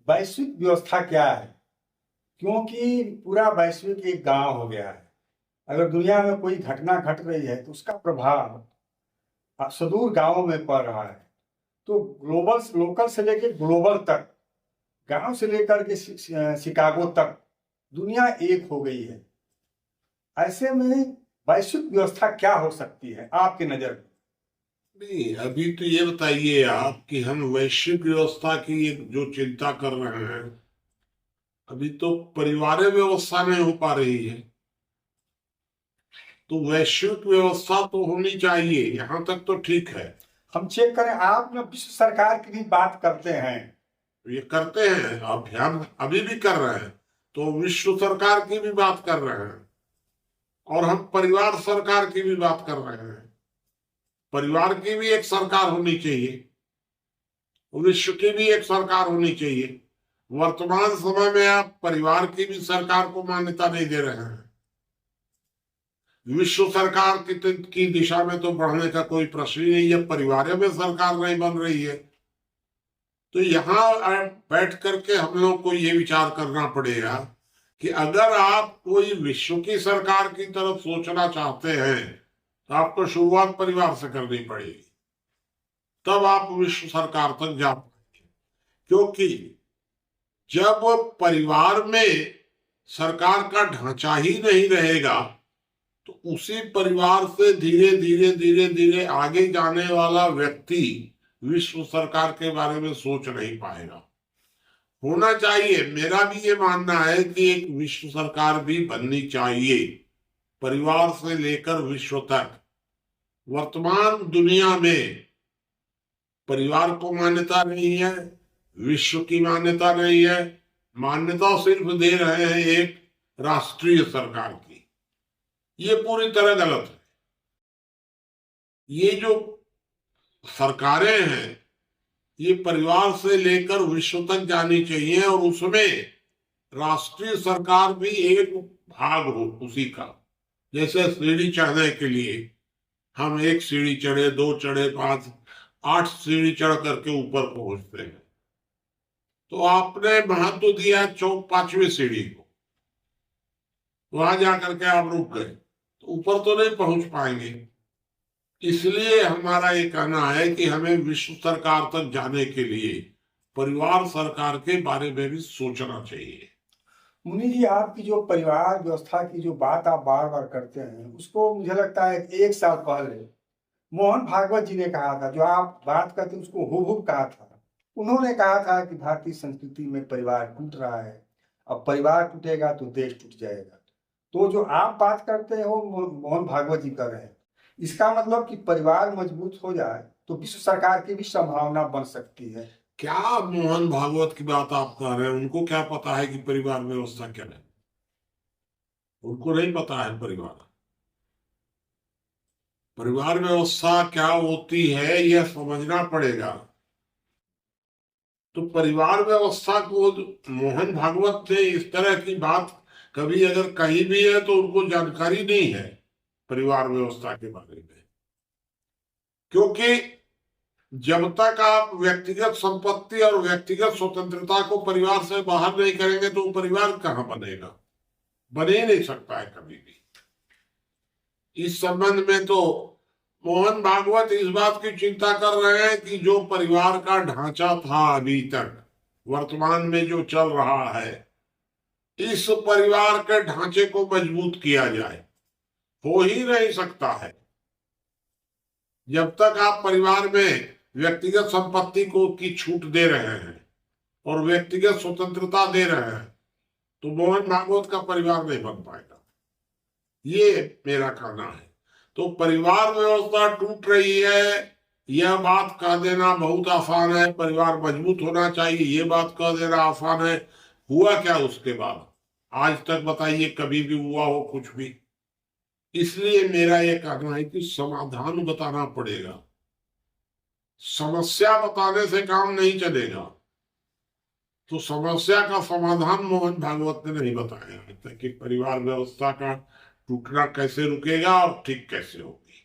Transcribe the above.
वैश्विक व्यवस्था क्या है, क्योंकि पूरा वैश्विक एक गांव हो गया है। अगर दुनिया में कोई घटना घट रही है तो उसका प्रभाव सुदूर गांवों में पड़ रहा है। तो ग्लोबल लोकल से लेकर ग्लोबल तक, गांव से लेकर के शिकागो तक दुनिया एक हो गई है। ऐसे में वैश्विक व्यवस्था क्या हो सकती है आपकी नजर में? नहीं, अभी तो ये बताइए आप कि हम वैश्विक व्यवस्था की जो चिंता कर रहे हैं, अभी तो परिवार व्यवस्था नहीं हो पा रही है। तो वैश्विक व्यवस्था तो होनी चाहिए, यहाँ तक तो ठीक है। हम चेक करें, आप ना विश्व सरकार की भी बात करते हैं। ये करते हैं, अभियान अभी भी कर रहे हैं, तो विश्व सरकार की भी बात कर रहे हैं और हम परिवार सरकार की भी बात कर रहे हैं। परिवार की भी एक सरकार होनी चाहिए, विश्व की भी एक सरकार होनी चाहिए। वर्तमान समय में आप परिवार की भी सरकार को मान्यता नहीं दे रहे हैं। विश्व सरकार की दिशा में तो बढ़ने का कोई प्रश्न ही नहीं है, परिवार में सरकार नहीं बन रही है। तो यहाँ बैठ करके हम लोग को ये विचार करना पड़ेगा कि अगर आप कोई विश्व की सरकार की तरफ सोचना चाहते हैं तो आपको शुरुआत परिवार से करनी पड़ेगी, तब आप विश्व सरकार तक जा पाएंगे। क्योंकि जब परिवार में सरकार का ढांचा ही नहीं रहेगा तो उसी परिवार से धीरे धीरे धीरे धीरे आगे जाने वाला व्यक्ति विश्व सरकार के बारे में सोच नहीं पाएगा। होना चाहिए, मेरा भी ये मानना है कि एक विश्व सरकार भी बननी चाहिए, परिवार से लेकर विश्व तक। वर्तमान दुनिया में परिवार को मान्यता नहीं है, विश्व की मान्यता नहीं है, मान्यता सिर्फ दे रहे हैं एक राष्ट्रीय सरकार की। ये पूरी तरह गलत है। ये जो सरकारें हैं ये परिवार से लेकर विश्व तक जानी चाहिए और उसमें राष्ट्रीय सरकार भी एक भाग हो उसी का। जैसे सीढ़ी चढ़ने के लिए हम एक सीढ़ी चढ़े, दो चढ़े, 5, 8 सीढ़ी चढ़ करके ऊपर पहुंचते हैं, तो आपने महत्व दिया 5वीं सीढ़ी को, वहां जाकर के आप रुक गए तो ऊपर तो नहीं पहुंच पाएंगे। इसलिए हमारा ये कहना है कि हमें विश्व सरकार तक जाने के लिए परिवार सरकार के बारे में भी सोचना चाहिए। मुनि जी, आपकी जो परिवार व्यवस्था की जो बात आप बार बार करते हैं, उसको मुझे लगता है 1 साल पहले मोहन भागवत जी ने कहा था, जो आप बात करते हैं उसको हूबहू कहा था। उन्होंने कहा था कि भारतीय संस्कृति में परिवार टूट रहा है, अब परिवार टूटेगा तो देश टूट जाएगा। तो जो आप बात करते हैं वो मोहन भागवत जी कर रहे हैं। इसका मतलब कि परिवार मजबूत हो जाए तो विश्व सरकार की भी संभावना बन सकती है। क्या मोहन भागवत की बात आप कर रहे हैं? उनको क्या पता है कि परिवार व्यवस्था क्या है? उनको नहीं पता है परिवार व्यवस्था क्या होती है, यह समझना पड़ेगा। तो परिवार व्यवस्था को मोहन भागवत ने इस तरह की बात कभी अगर कही भी है तो उनको जानकारी नहीं है परिवार व्यवस्था के बारे में। क्योंकि जब तक आप व्यक्तिगत संपत्ति और व्यक्तिगत स्वतंत्रता को परिवार से बाहर नहीं करेंगे तो परिवार कहां बनेगा? बन ही नहीं सकता है कभी भी। इस संबंध में तो मोहन भागवत इस बात की चिंता कर रहे हैं कि जो परिवार का ढांचा था अभी तक, वर्तमान में जो चल रहा है, इस परिवार के ढांचे को मजबूत किया जाए। हो ही नहीं सकता है जब तक आप परिवार में व्यक्तिगत संपत्ति की छूट दे रहे हैं और व्यक्तिगत स्वतंत्रता दे रहे हैं, तो मोहन भागवत का परिवार नहीं बन पाएगा। ये मेरा कहना है। तो परिवार व्यवस्था टूट रही है, यह बात कह देना बहुत आसान है। परिवार मजबूत होना चाहिए, ये बात कह देना आसान है। हुआ क्या उसके बाद? आज तक बताइए कभी भी हुआ हो कुछ भी? इसलिए मेरा यह कहना है कि समाधान बताना पड़ेगा। समस्या बताने से काम नहीं चलेगा। तो समस्या का समाधान मोहन भागवत ने नहीं बताया है कि परिवार व्यवस्था का टूटना कैसे रुकेगा और ठीक कैसे होगी।